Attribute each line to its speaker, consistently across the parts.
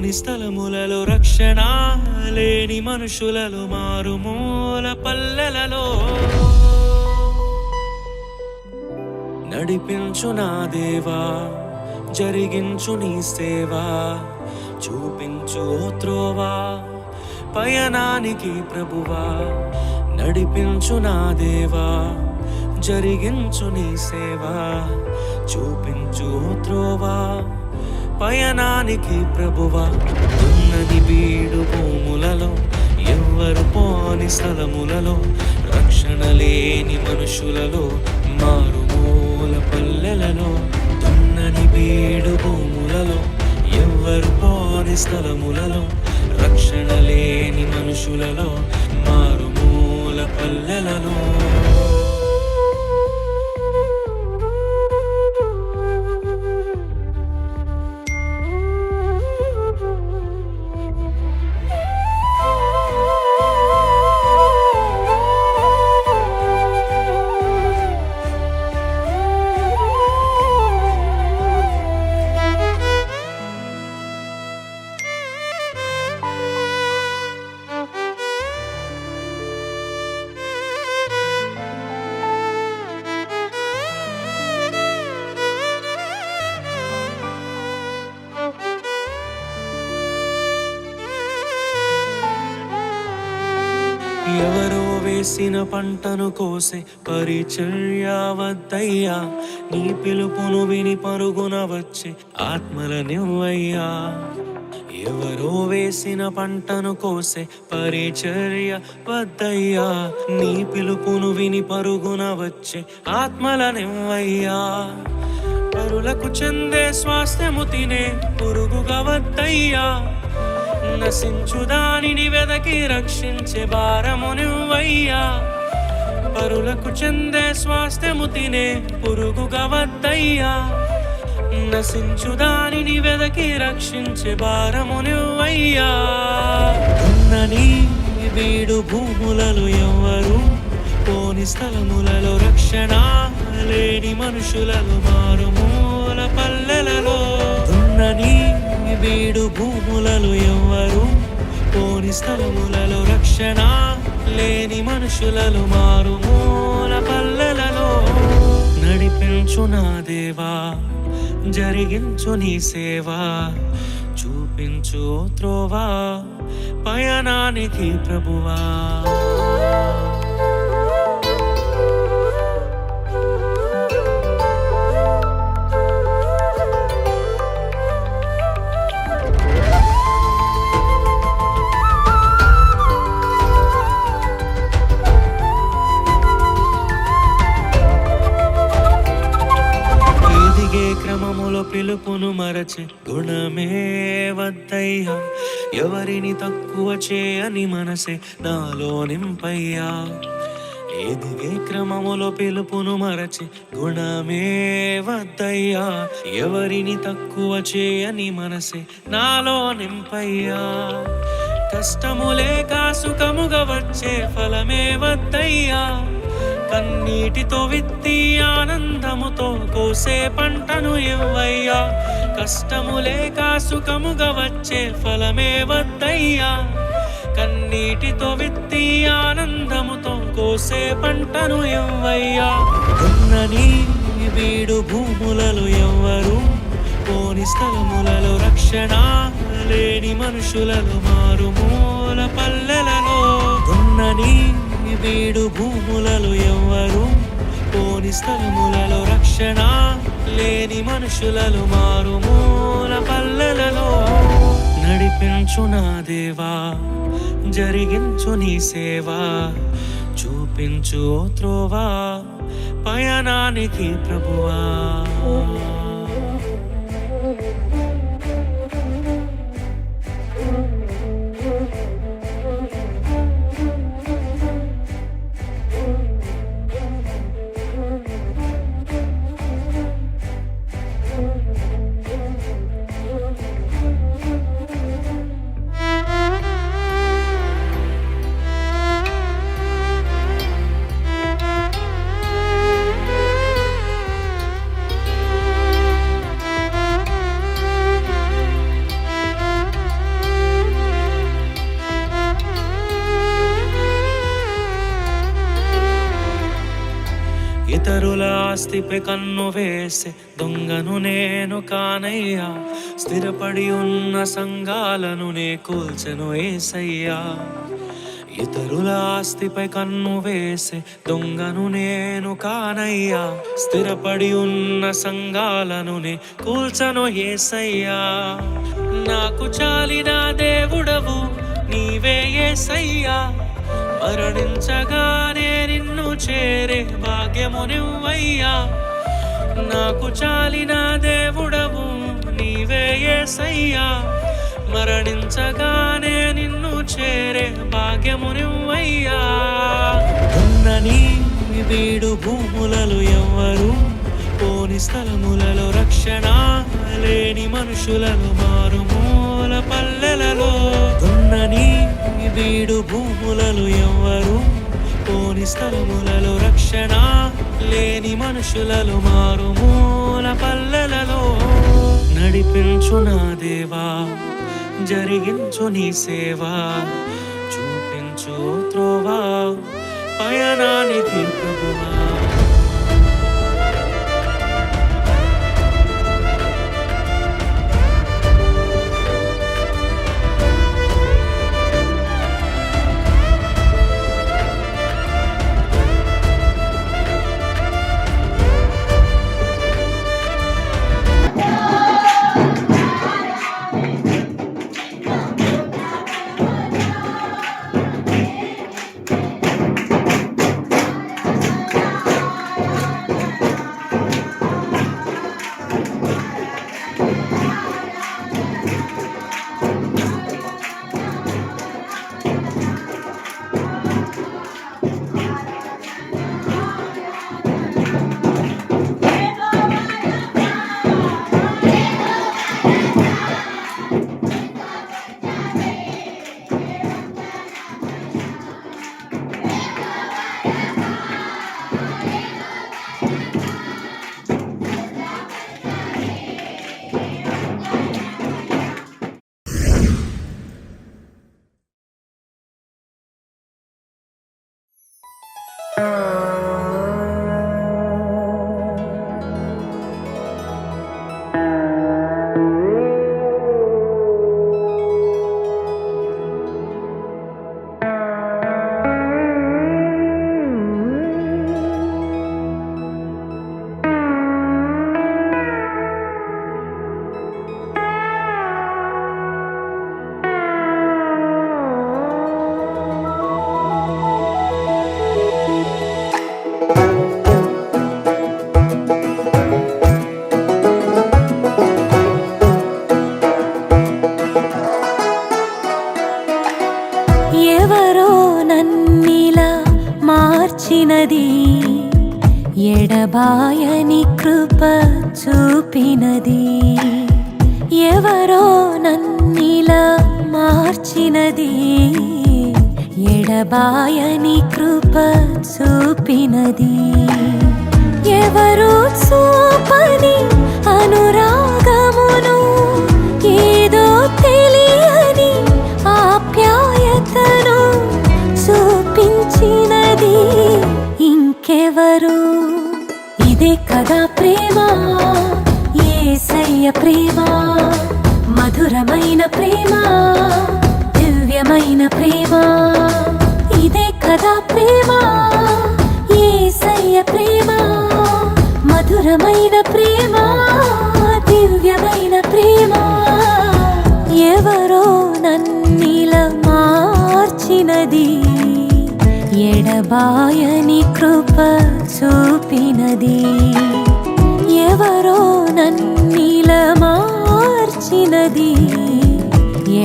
Speaker 1: పోని స్థలములలో రక్షణ లేని మనుషులలో మారుమూల పల్లెలలో నడిపించు నా దేవా జరిగించు నీ సేవా చూపించు ఓ త్రోవా పయనానికి ప్రభువా నడిపించు నా దేవా జరిగించు నీ సేవా చూపించు ఓ త్రోవా పయనానికి ప్రభువా ఉన్నది బీడు భూములలో ఎవ్వరు పోని స్థలములలో రక్షణ లేని మనుషులలో మారుమూల పల్లెలలో దున్నని బీడు భూములలో ఎవ్వరు పోని స్థలములలో రక్షణ లేని మనుషులలో మారుమూల పల్లెలలో ఎవరో వేసిన పంటను కోసే పరిచర్య వద్దయ్యా నీ పిలుపును విని పరుగున వచ్చే ఆత్మలనివ్వయ్యా ఎవరో వేసిన పంటను కోసే పరిచర్య వద్దయ్యా నీ పిలుపును విని పరుగున వచ్చే ఆత్మలనివ్వయ్యా పరులకు చెందే స్వాస్థ్యము తినే పురుగుగా వద్దయ్యా నశించు దానిని వెదకి రక్షించే భారము నువ్వయ్యా పరులకు చెందే స్వాస్థ్యము తినే పురుగుగా వద్దయ్యా నశించు దానిని వెదకి రక్షించే భారము నువ్వయ్యా ఉన్నని వీడు భూములలో ఎవ్వరు పోని స్థలములలో రక్షణ లేని మనుషులలో మారుమూల పల్లెలలో ఉన్నని వీడు భూములలో ఎవ్వరు పోని స్థలములలో రక్షణ లేని మనుషులలో మారుమూల పల్లెలలో నడిపించు నా దేవా జరిగించు నీ సేవా చూపించు ఓ త్రోవా పయనానికి ప్రభువా క్రమములో పిలుపును మరచి గుణమే వద్దయ్యా ఎవరిని తక్కువ చేయని మనసే నాలో నింపయ్యా ఎదిగే క్రమములో పిలుపును మరచి గుణమే వద్దయ్యా ఎవరిని తక్కువ చేయని మనసే నాలో నింపయ్యా కష్టములే సుఖముగా వచ్చే ఫలమే వద్దయ్యా కన్నీటితో విత్తి ఆనందముతో కోసే పంటను ఇవ్వయ్యా కష్టములే సుఖముగా వచ్చే ఫలమే వద్దయ్యా కన్నీటితో విత్తి ఆనందముతో కోసే పంటను ఇవ్వయ్యా ఉన్నని వీడు భూములలో ఎవ్వరు పోని స్థలములలో రక్షణ లేని మనుషులలో మారుమూల పల్లెలలో ఉన్నని వీడు భూములలో ఎవ్వరు పోని స్థలములలో రక్షణ లేని మనుషులలో మారుమూల పల్లెలలో నడిపించు నా దేవా జరిగించు నీ సేవా చూపించు ఓ త్రోవా పయనానికి ప్రభువా ఇతరుల ఆస్తిపై కన్ను వేసే దొంగను నేను కానయ్యా, స్థిరపడి ఉన్న సంఘాలను నే కూల్చెను యేసయ్యా. ఇతరుల ఆస్తిపై కన్ను వేసే దొంగను నేను కానయ్యా, స్థిరపడి ఉన్న సంఘాలను నే కూల్చను యేసయ్యా. నాకు చాలిన దేవుడవు నీవే యేసయ్యా, మరణించగానే నిన్ను చేరే భాగ్యము నువ్వయ్యా. నాకు చాలిన దేవుడవు నీవే యేసయ్యా, మరణించగానే నిన్ను చేరే భాగ్యము నువ్వయ్యా. ఉన్నని వీడు భూములలో ఎవ్వరు పోని స్థలములలో, రక్షణ లేని మనుషులను మారుమూల పల్లెలలో. ఉన్నని వీడు భూములలో ఎవ్వరు పోని స్థలములలో, రక్షణ లేని మనుషులలో మారుమూల పల్లెలలో. నడిపించు నా దేవా, జరిగించు నీ సేవా, చూపించు త్రోవా, పయనాన్ని తీర్పువా.
Speaker 2: ఎవరో నన్నిలా మార్చినది, ఎడబాయని కృప చూపినది. ఎవరో నన్నిలా మార్చినది, ఎడబాయని కృప చూపినది. ఎవరు చూపని అనురాగమును, ఏదో తెలియని ఆప్యాయతను చూపించినది ఇంకెవరు. ఇదే కదా ప్రేమ, యేసయ్య ప్రేమ, మధురమైన ప్రేమ, దివ్యమైన ప్రేమ. ఇదే కదా ప్రేమ, యేసయ్య ప్రేమ, మధురమైన ప్రేమ, దివ్యమైన ప్రేమ. ఎవరో నన్నిలా మార్చినది, ఎడబాయని కృప చూపినది. ఎవరో నన్నిలా మార్చినది,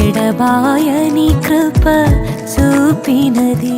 Speaker 2: ఎడబాయని కృప చూపినది.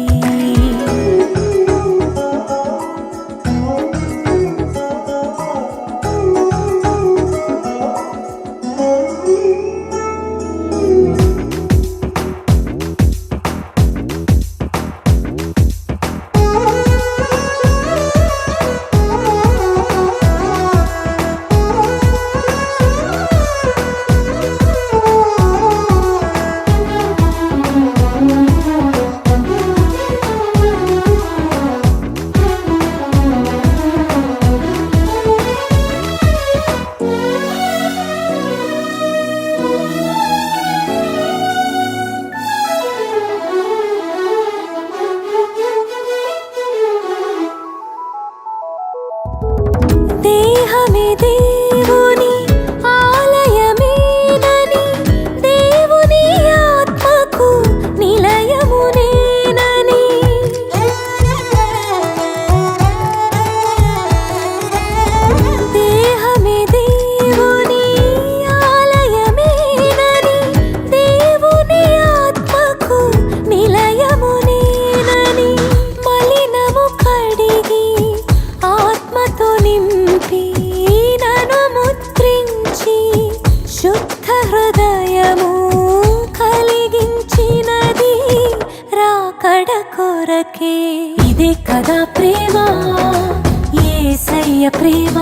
Speaker 2: యేసయ్య ప్రేమ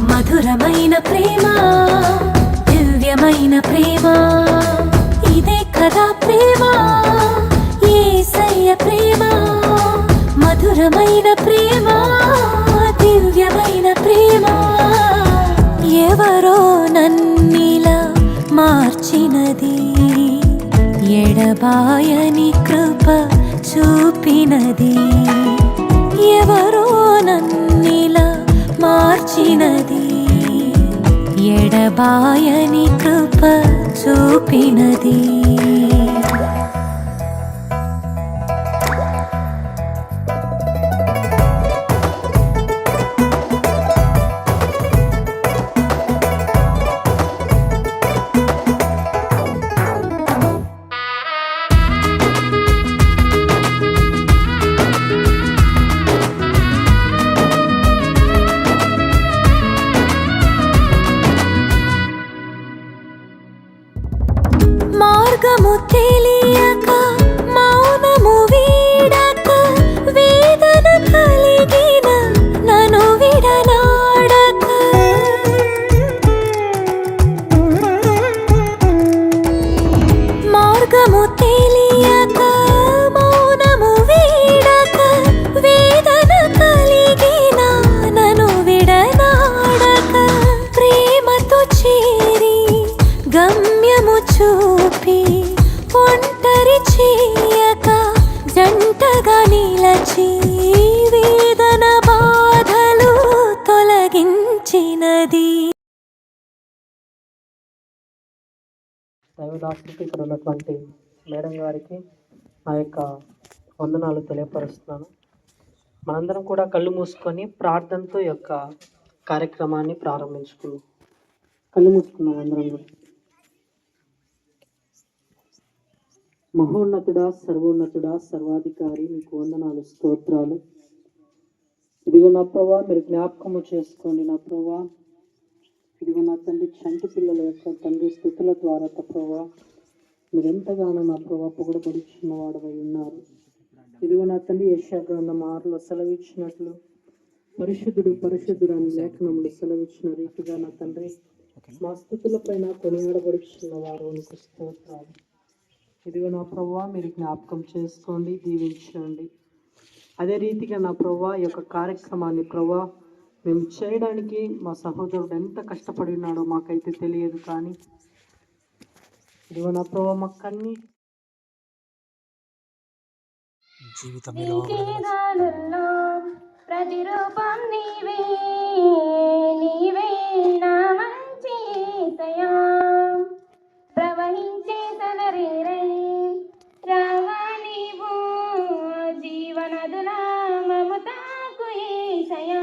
Speaker 2: మధురమైన ప్రేమ దివ్యమైన ప్రేమ ఇదే కదా ప్రేమ యేసయ్య ప్రేమ మధురమైన ప్రేమ దివ్యమైన ప్రేమ ఎవరో నన్నిలా మార్చినది ఎడబాయని కృప చూపినది ఎవరో నన్నిలా మార్చినది ఎడబాయని కృప చూపినది మార్గము తెలియక మౌనము వీడక వేదన కలిగిన నన్ను విడనాడక మార్గము తెలియక మౌనము వీడక వేదన కలిగిన నన్ను విడనాడక ప్రేమతో చేరి గమ్యము చూపి ఒంటరి చేయక జంటగా నిలచి వేదన బాధలు తొలగించినది.
Speaker 3: దైవదాసులకి ఇక్కడ ఉన్నటువంటి మేడం గారికి నా యొక్క వందనాలు తెలియపరుస్తున్నాను. మనందరం కూడా కళ్ళు మూసుకొని ప్రార్థనతో యొక్క కార్యక్రమాన్ని ప్రారంభించుకున్నాం. కళ్ళు మూసుకున్నాం అందరం కూడా. మహోన్నతుడా, సర్వోన్నతుడా, సర్వాధికారి, మీకు వందనాలు, స్తోత్రాలు. ఇదిగో నా ప్రభా, మీరు జ్ఞాపకము చేసుకోండి నా ప్రభా. ఇదిగో నా తండ్రి, చంటి పిల్లల యొక్క తండ్రి స్థుతుల ద్వారా ప్రభా మీరు ఎంతగానో నా ప్రభా పొగడబడుచున్న వాడవై ఉన్నారు. ఇదిగో నా తండ్రి, యెషయా గ్రంథం 6లో సెలవిచ్చినట్లు పరిశుద్ధుడు పరిశుద్ధుడు అని లేఖనములు సెలవిచ్చిన రీతిగా నా తండ్రి మా స్థుతుల పైన కొనియాడబడుచున్న వారు నీకు స్తోత్రాలు. ఇదిగో నా ప్రభా, మీరు జ్ఞాపకం చేసుకోండి, దీవించండి. అదే రీతిగా నా ప్రభా ఈ యొక్క కార్యక్రమాన్ని ప్రభా మేము చేయడానికి మా సహోదరుడు ఎంత కష్టపడి ఉన్నాడో మాకైతే తెలియదు, కానీ ఇదిగో నా ప్రభా మాకన్నీ
Speaker 1: జీవితంలో
Speaker 4: ప్రతిరూపం నీవే నీవే నా మంచి యేసయ్యా. ప్రవహించే తనరేరై రావా నీవు జీవనదుల మమతాకు యేసయ్యా.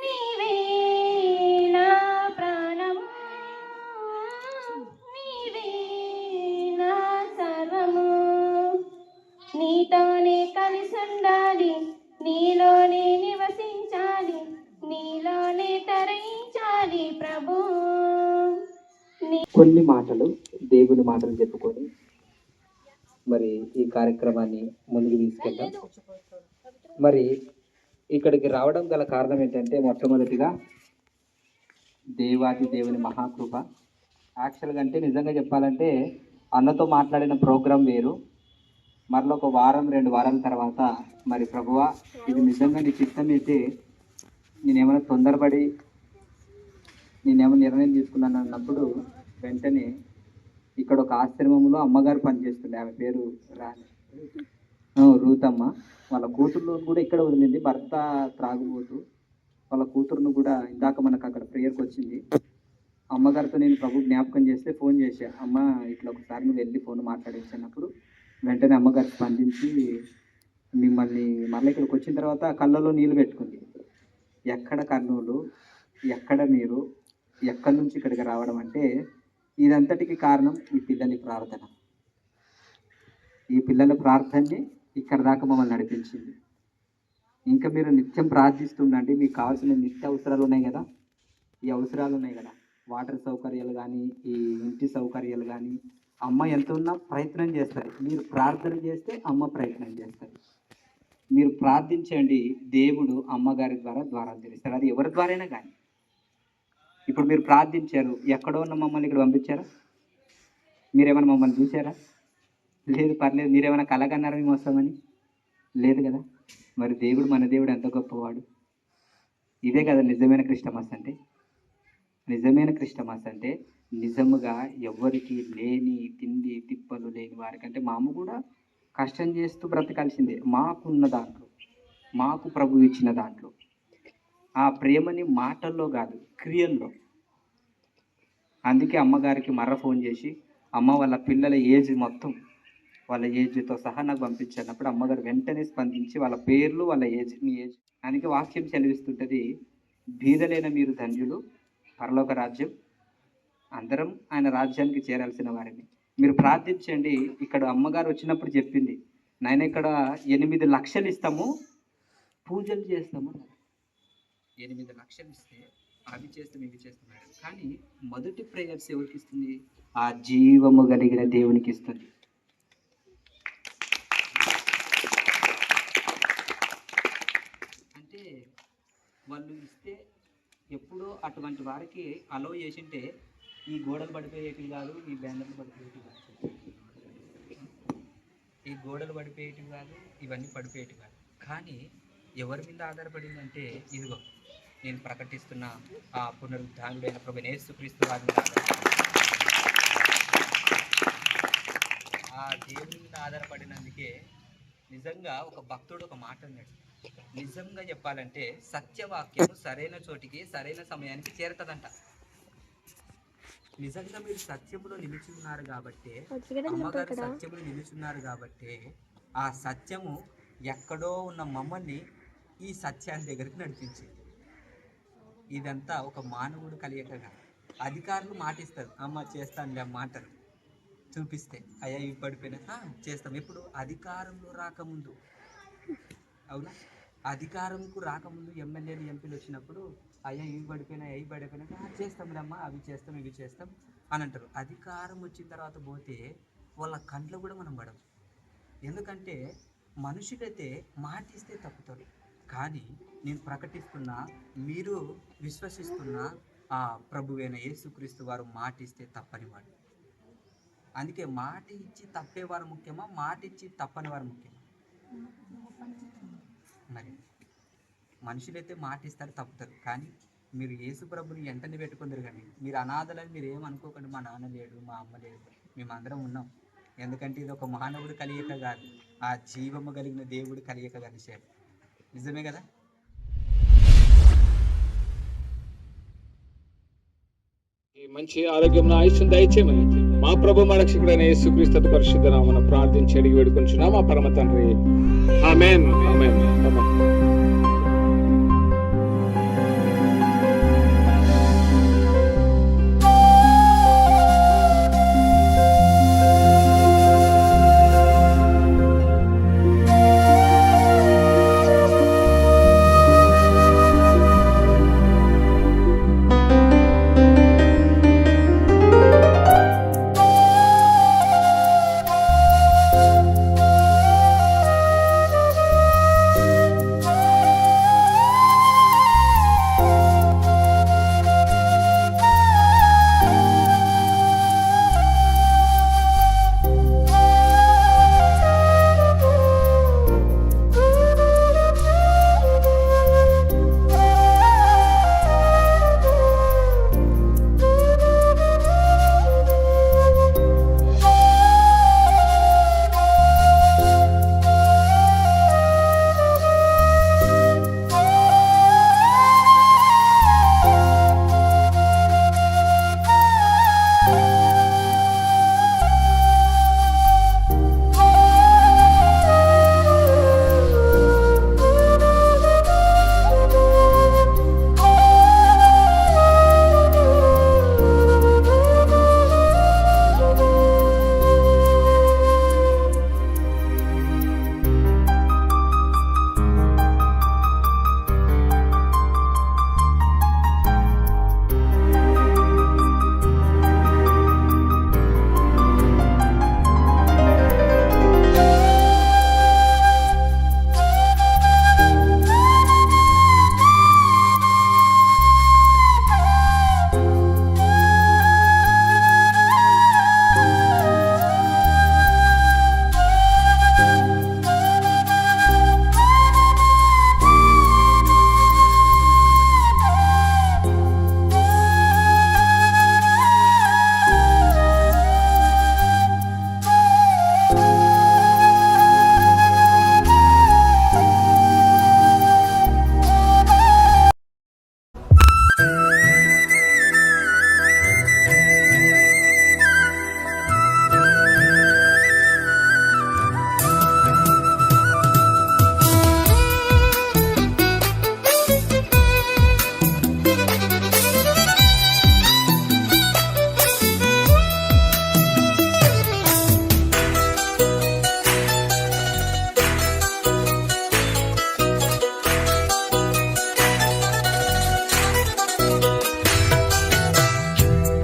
Speaker 4: నీవే నా ప్రాణము నీవే నా సర్వము. నీతోనే కలిసి ఉండాలి, నీలోనే నివసించాలి, నీలోనే తరించాలి ప్రభు.
Speaker 5: కొన్ని మాటలు దేవుని మాటలు చెప్పుకొని మరి ఈ కార్యక్రమాన్ని ముందుకు తీసుకెళ్దాం. మరి ఇక్కడికి రావడం గల కారణం ఏంటంటే, మొట్టమొదటిగా దేవాది దేవుని మహాకృప. యాక్చువల్గా అంటే నిజంగా చెప్పాలంటే అన్నతో మాట్లాడిన ప్రోగ్రాం వేరు. మరలా ఒక వారం 2 వారాల తర్వాత మరి ప్రభువా ఇది నిజంగా నీకు ఇష్టమైతే నేనేమైనా తొందరపడి నేనేమైనా నిర్ణయం తీసుకున్నాను అన్నప్పుడు వెంటనే ఇక్కడ ఒక ఆశ్రమంలో అమ్మగారు పనిచేస్తుండే, ఆమె పేరు రూతమ్మ. వాళ్ళ కూతుర్ను కూడా ఇక్కడ వదిలింది, భర్త త్రాగుబోతు. వాళ్ళ కూతురును కూడా ఇందాక మనకు అక్కడ ప్రేయర్కి వచ్చింది. అమ్మగారితో నేను ప్రభు జ్ఞాపకం చేస్తే ఫోన్ చేశా, అమ్మ ఇట్లా ఒకసారి నువ్వు వెళ్ళి ఫోన్ మాట్లాడించినప్పుడు వెంటనే అమ్మగారు స్పందించి మిమ్మల్ని మళ్ళీ ఇక్కడికి వచ్చిన తర్వాత కళ్ళలో నీళ్ళు పెట్టుకుంది. ఎక్కడ కర్నూలు, ఎక్కడ మీరు, ఎక్కడి నుంచి ఇక్కడికి రావడం అంటే ఇదంతటికి కారణం ఈ పిల్లల ప్రార్థన. ఈ పిల్లల ప్రార్థనని ఇక్కడ దాకా మమ్మల్ని నడిపించింది. ఇంకా మీరు నిత్యం ప్రార్థిస్తుండండి. మీకు కావాల్సిన నిత్య అవసరాలు ఉన్నాయి కదా, ఈ అవసరాలు ఉన్నాయి కదా, వాటర్ సౌకర్యాలు కానీ, ఈ ఇంటి సౌకర్యాలు కానీ, అమ్మ ఎంత ఉన్నా ప్రయత్నం చేస్తుంది. మీరు ప్రార్థన చేస్తే అమ్మ ప్రయత్నం చేస్తుంది. మీరు ప్రార్థించండి, దేవుడు అమ్మగారి ద్వారా ద్వారాలు తెరుస్తాడు. అది ఎవరి ద్వారైనా కానీ. ఇప్పుడు మీరు ప్రార్థించారు, ఎక్కడో ఉన్న మమ్మల్ని ఇక్కడ పంపించారా? మీరేమైనా మమ్మల్ని చూసారా? లేదు. పర్లేదు. మీరేమైనా కలగన్నారా మేము వస్తామని? లేదు కదా. మరి దేవుడు, మన దేవుడు ఎంత గొప్పవాడు. ఇదే కదా నిజమైన క్రిస్టమస్ అంటే. నిజమైన క్రిస్టమస్ అంటే నిజముగా ఎవరికి లేని తిండి తిప్పలు లేని వారికంటే మాము కూడా కష్టం చేస్తూ బ్రతకాల్సిందే. మాకున్న దాంట్లో, మాకు ప్రభు ఇచ్చిన దాంట్లో ఆ ప్రేమని మాటల్లో కాదు, క్రియల్లో. అందుకే అమ్మగారికి మర్ర ఫోన్ చేసి, అమ్మ వాళ్ళ పిల్లల ఏజ్ మొత్తం, వాళ్ళ ఏజ్తో సహా నాకు పంపించినప్పుడు అమ్మగారు వెంటనే స్పందించి వాళ్ళ పేర్లు, వాళ్ళ ఏజ్, మీ ఏజ్. అందుకే వాక్యం సెలవిస్తుంటుంది, బీదలైన మీరు ధన్యులు, పరలోక రాజ్యం. అందరం ఆయన రాజ్యానికి చేరాల్సిన వారిని. మీరు ప్రార్థించండి. ఇక్కడ అమ్మగారు వచ్చినప్పుడు చెప్పింది, నాయన ఇక్కడ 8 లక్షలు ఇస్తాము, పూజలు చేస్తాము. 8 లక్షలు ఇస్తే అవి చేస్తాం, ఇవి చేస్తున్నాడు. కానీ మొదటి ప్రేయర్స్ ఎవరికి ఇస్తుంది? ఆ జీవము కలిగిన దేవునికి ఇస్తుంది. అంటే వాళ్ళు ఇస్తే ఎప్పుడో అటువంటి వారికి అలో చేసింటే ఈ గోడలు పడిపోయేటివి కాదు, ఈ బ్యానర్లు పడిపోయేటివి కాదు, ఈ గోడలు పడిపోయేటివి కాదు, ఇవన్నీ పడిపోయేటివి కాదు. కానీ ఎవరి మీద ఆధారపడిందంటే, ఇదిగో నేను ప్రకటిస్తున్న ఆ పునరుద్ధానుడైన ప్రభువైన యేసుక్రీస్తు వారి మీద ఆ దేవుని మీద ఆధారపడినందుకే. నిజంగా ఒక భక్తుడు ఒక మాట అన్నాడు, నిజంగా చెప్పాలంటే సత్యవాక్యం సరైన చోటికి సరైన సమయానికి చేరుతుందంట. నిజంగా మీరు సత్యములో నిలిచి ఉన్నారు కాబట్టి, అమ్మగారు సత్యములో నిలిచి ఉన్నారు కాబట్టి, ఆ సత్యము ఎక్కడో ఉన్న మమ్మల్ని ఈ సత్యాన్ని దగ్గరికి నడిపించింది. ఇదంతా ఒక మానవుడు కలియకగా. అధికారులు మాటిస్తారు, అమ్మ చేస్తానులే మాటలు చూపిస్తే, అయ్యా ఇవి పడిపోయినా చేస్తాం. ఎప్పుడు? అధికారంలో రాకముందు. అవునా? అధికారంకు రాకముందు ఎమ్మెల్యేలు, ఎంపీలు వచ్చినప్పుడు, అయ్యా ఇవి పడిపోయినా, అవి పడిపోయినా చేస్తాంలే అమ్మ, అవి చేస్తాం, ఇవి చేస్తాం అని అంటారు. అధికారం వచ్చిన తర్వాత పోతే వాళ్ళ కంట్లో కూడా మనం పడం. ఎందుకంటే మనుషులైతే మాటిస్తే తప్పుతారు, కానీ నేను ప్రకటిస్తున్నా, మీరు విశ్వసిస్తున్న ఆ ప్రభువైన యేసుక్రీస్తు వారు మాటిస్తే తప్పని వాడు. అందుకే మాట ఇచ్చి తప్పేవారు ముఖ్యమా, మాట ఇచ్చి తప్పని వారు ముఖ్యమా? మరి మనుషులైతే మాట ఇస్తారు, తప్పుతారు. కానీ మీరు యేసు ప్రభుని వెంటనే పెట్టుకుందరు. కానీ మీరు అనాథలని మీరు ఏమనుకోకండి, మా నాన్న లేడు, మా అమ్మ లేదు, మేమందరం ఉన్నాం. ఎందుకంటే ఇది ఒక మానవుడు కలియక కాదు, ఆ జీవము కలిగిన దేవుడు కలియక కలిసాడు. నిజమే కదా?
Speaker 6: ఈ మంచి ఆరోగ్యం ఆయుష్ను దయచేయమని మా ప్రభు మా రక్షకుడైన యేసుక్రీస్తు పరిశుద్ధ నామమున ప్రార్థించి అడిగి వేడుకొంచున్నాం మా పరమ తండ్రి. ఆమేన్, ఆమేన్, ఆమేన్.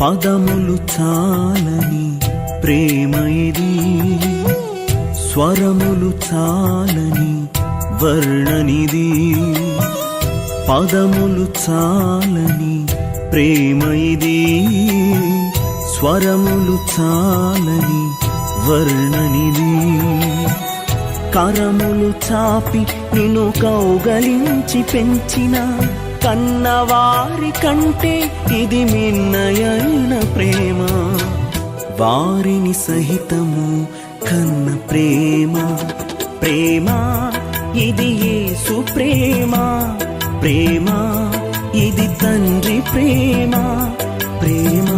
Speaker 7: పదములు చాలని ప్రేమ ఇది, స్వరములు చాలని వర్ణనిది. పదములు చాలని ప్రేమ ఇది, స్వరములు చాలని వర్ణనిది. కరములు చాపి నిన్ను కౌగలించి పెంచిన కన్నవారి కంటే ఇది మిన్నయైన ప్రేమ. వారిని సహితము కన్న ప్రేమ, ప్రేమ ఇది యేసు ప్రేమ. ప్రేమ ఇది తండ్రి ప్రేమ, ప్రేమ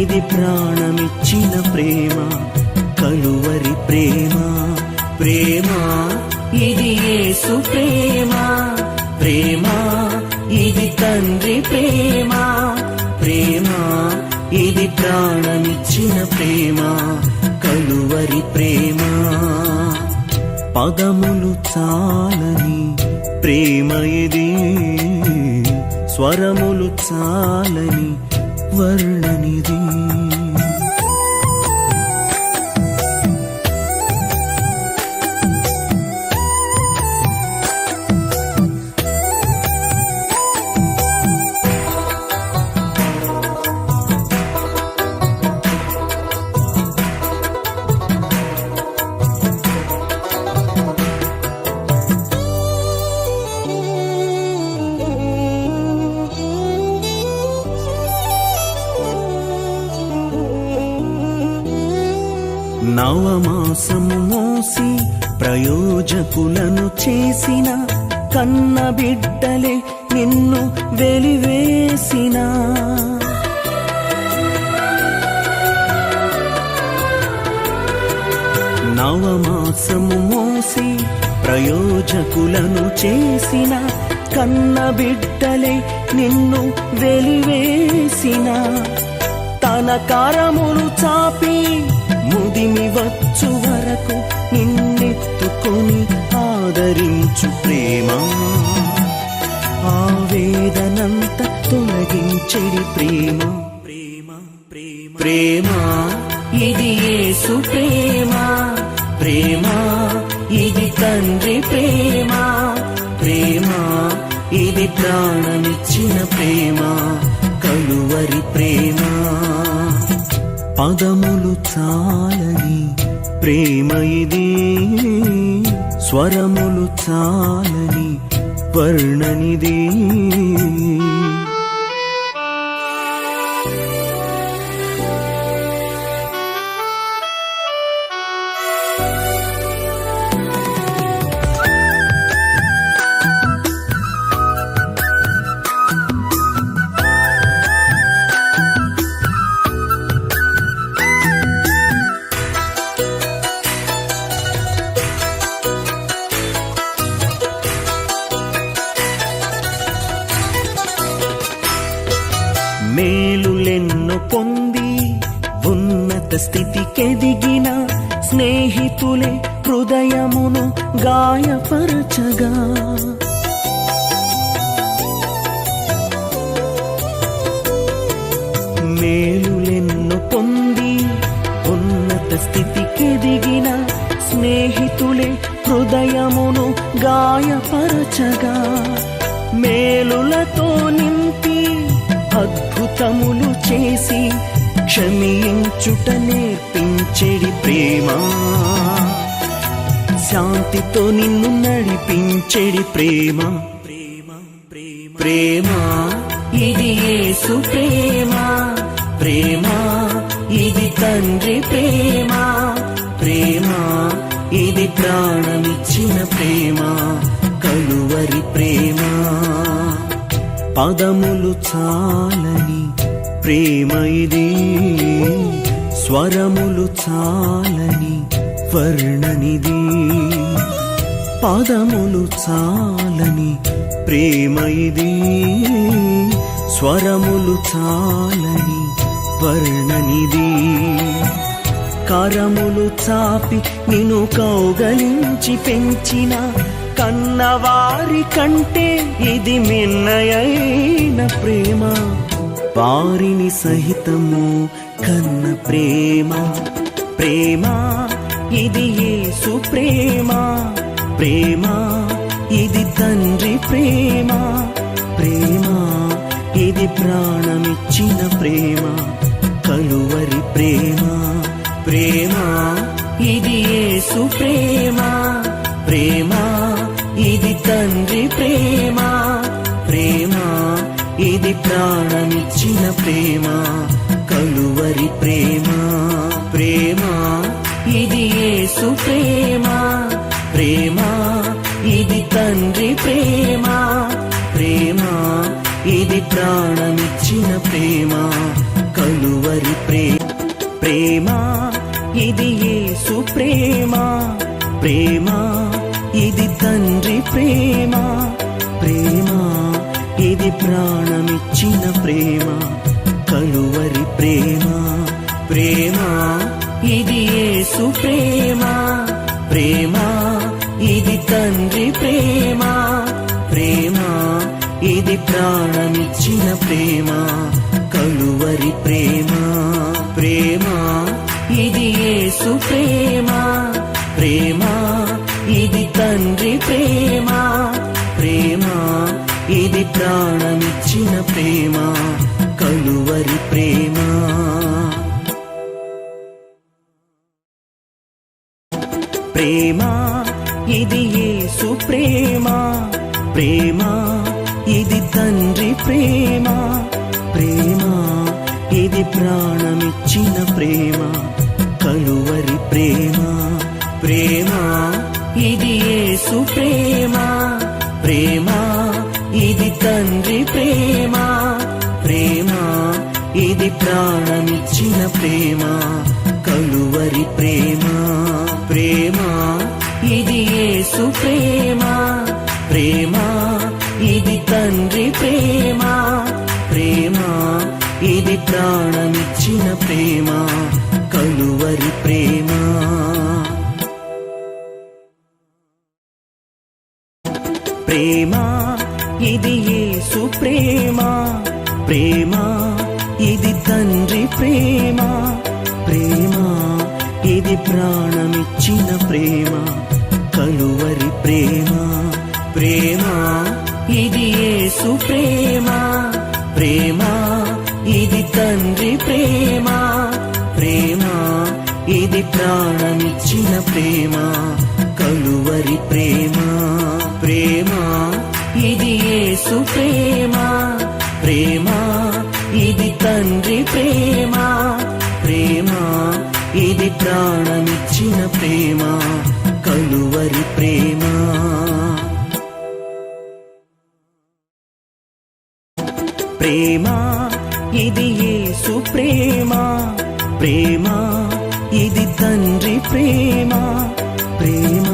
Speaker 7: ఇది ప్రాణమిచ్చిన ప్రేమ. కలువరి ప్రేమ, ప్రేమ ఇది యేసు ప్రేమ. ప్రేమ ఇది తండ్రి ప్రేమ, ప్రేమ ఇది ప్రాణమిచ్చిన ప్రేమ. కలువరి ప్రేమ. పదములు చాలని ప్రేమ ఇది, స్వరములు చాలని వర్ణనిది. నవమాసము మోసి ప్రయోజకులను చేసిన కన్న బిడ్డలే నిన్ను వెలివేసిన. నవమాసము మోసి ప్రయోజకులను చేసిన కన్న బిడ్డలే నిన్ను వెలివేసిన. తన కరములు చాపి ముదిమి వచ్చు వరకు నిన్నెత్తుకొని ఆదరించు ప్రేమ. ఆవేదనంత తొలగించెడి ప్రేమ, ప్రేమ ప్రేమ ప్రేమ ఇది యేసు ప్రేమ. ప్రేమ ఇది తండ్రి ప్రేమ, ప్రేమ ఇది ప్రాణమిచ్చిన ప్రేమ. కలువరి ప్రేమ. పదములు చాలని ప్రేమ ఇది, స్వరములు చాలని వర్ణనిది. మేలులెన్నో పొంది ఉన్నత స్థితికెదిగిన స్నేహితులే హృదయమును గాయపరచగా. మేలులెన్నో పొంది ఉన్నత స్థితికెదిగిన స్నేహితులే హృదయమును గాయపరచగా. మేలులతో నింపి అద్భుతములు చేసి క్షమించుట నేర్పించెడి ప్రేమ. శాంతితో నిన్ను నడిపించెడి ప్రేమ, ప్రేమ ప్రేమ ప్రేమ ఇది యేసు ప్రేమ. ప్రేమ ఇది తండ్రి ప్రేమ, ప్రేమ ఇది ప్రాణమిచ్చిన ప్రేమ. కలువరి ప్రేమ. పదములు చాలని ప్రేమ ఇది, స్వరములు చాలని వర్ణనిది. పదములు చాలని ప్రేమ ఇది, స్వరములు చాలని వర్ణనిది. కరములు చాపి నిన్ను కౌగలించి పెంచిన కన్నవారి కంటే ఇది మిన్నయైన ప్రేమ. వారిని సహితము కన్న ప్రేమ ప్రేమ ఇది యేసు ప్రేమ ప్రేమ ఇది తండ్రి ప్రేమ ప్రేమ ఇది ప్రాణమిచ్చిన ప్రేమ కలువరి ప్రేమ ప్రేమ ఇది యేసు ప్రేమ ప్రేమ ఇది తండ్రి ప్రేమ ప్రేమ ఇది ప్రాణమిచ్చిన ప్రేమ కలువరి ప్రేమ ప్రేమ ఇది యేసు ప్రేమ ప్రేమ ఇది తండ్రి ప్రేమ ప్రేమ ఇది ప్రాణమిచ్చిన ప్రేమ కలువరి ప్రేమ ఇది యేసు ప్రేమ ప్రేమ ఇది తండ్రి ప్రేమ ప్రేమ ఇది ప్రాణమిచ్చిన ప్రేమ కలువరి ప్రేమ ప్రేమ ఇది యేసు ప్రేమ ప్రేమ ఇది తండ్రి ప్రేమ ప్రేమ ఇది ప్రాణమిచ్చిన ప్రేమ కలువరి ప్రేమ ప్రేమ ఇది యేసు ప్రేమ ప్రేమ ఇది తండ్రి ప్రేమ ప్రేమ ఇది ప్రాణమిచ్చిన ప్రేమ కలువరి ప్రేమ ప్రేమ ఇది యేసు ప్రేమ ప్రేమ ఇది తండ్రి ప్రేమ ప్రేమ ఇది ప్రాణమిచ్చిన ప్రేమ కలువరి ప్రేమ ప్రేమ ఇది యేసు ప్రేమ ప్రేమ ఇది తండ్రి ప్రేమ ప్రేమ ఇది ప్రాణమిచ్చిన ప్రేమ కలువరి ప్రేమ ప్రేమ ఇది యేసు ప్రేమ ప్రేమ ఇది తండ్రి ప్రేమ ప్రేమ ఇది ప్రాణమిచ్చిన ప్రేమ కలువరి ప్రేమ ప్రేమ ఇది యేసు ప్రేమ ప్రేమ ఇది తండ్రి ప్రేమ ప్రేమ ఇది ప్రాణమిచ్చిన ప్రేమ కలువరి ప్రేమ ప్రేమ ఇది యేసు ప్రేమ ప్రేమ ఇది తండ్రి ప్రేమ ప్రేమ ఇది ప్రాణమిచ్చిన ప్రేమ కలువరి ప్రేమ ప్రేమ ఇది యేసు ప్రేమ ప్రేమ ఇది తండ్రి ప్రేమ ప్రేమ ఇది ప్రాణమిచ్చిన ప్రేమ కలువరి ప్రేమ ప్రేమ ఇది యేసు ప్రేమ ప్రేమ ఇది తండ్రి ప్రేమ ప్రేమ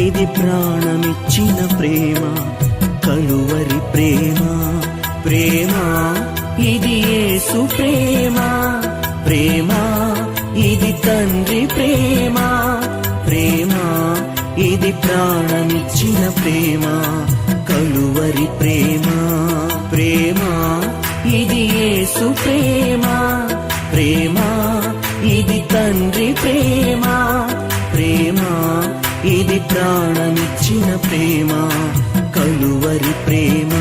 Speaker 7: ఇది ప్రాణమిచ్చిన ప్రేమ కలువరి ప్రేమ ప్రేమ ఇది యేసు ప్రేమ ప్రేమ ఇది తండ్రి ప్రేమ ప్రేమ ఇది ప్రాణమిచ్చిన ప్రేమ కలువరి ప్రేమ ప్రేమ ఇది యేసు ప్రేమ ప్రేమ ఇది తండ్రి ప్రేమ ప్రేమ ఇది ప్రాణమిచ్చిన ప్రేమ కలువరి ప్రేమ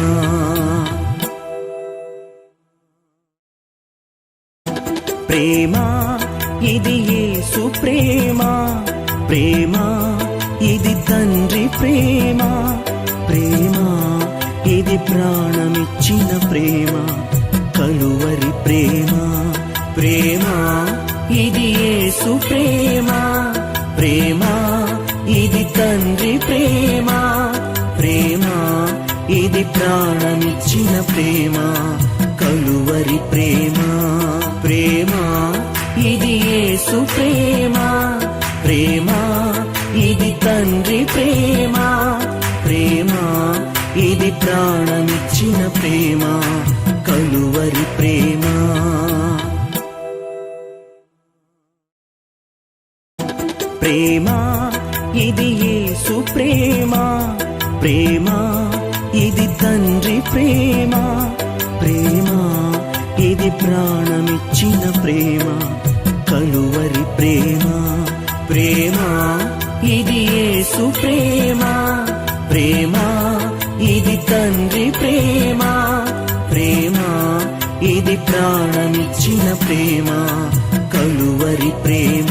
Speaker 7: ప్రేమ ఇది యేసు ప్రేమ ప్రేమ ఇది తండ్రి ప్రేమ ప్రేమ ఇది ప్రాణమిచ్చిన ప్రేమ కలువరి ప్రేమ ప్రేమ ఇది యేసు ప్రేమ ప్రేమ ఇది తండ్రి ప్రేమ ప్రేమ ఇది ప్రాణమిచ్చిన ప్రేమ కలువరి ప్రేమ ప్రేమ ఇది యేసు ప్రేమ ప్రేమ ఇది తండ్రి ప్రేమ ప్రేమ ఇది ప్రాణమిచ్చిన ప్రేమ కలువరి ప్రేమ ప్రేమ ఇది యేసు ప్రేమ ప్రేమ ఇది తండ్రి ప్రేమ ప్రేమ ఇది ప్రాణమిచ్చిన ప్రేమ, కలువరి ప్రేమ. ప్రేమ ఇది యేసు ప్రేమ, ప్రేమ ఇది తండ్రి ప్రేమ. ప్రేమ ఇది ప్రాణమిచ్చిన ప్రేమ, కలువరి ప్రేమ.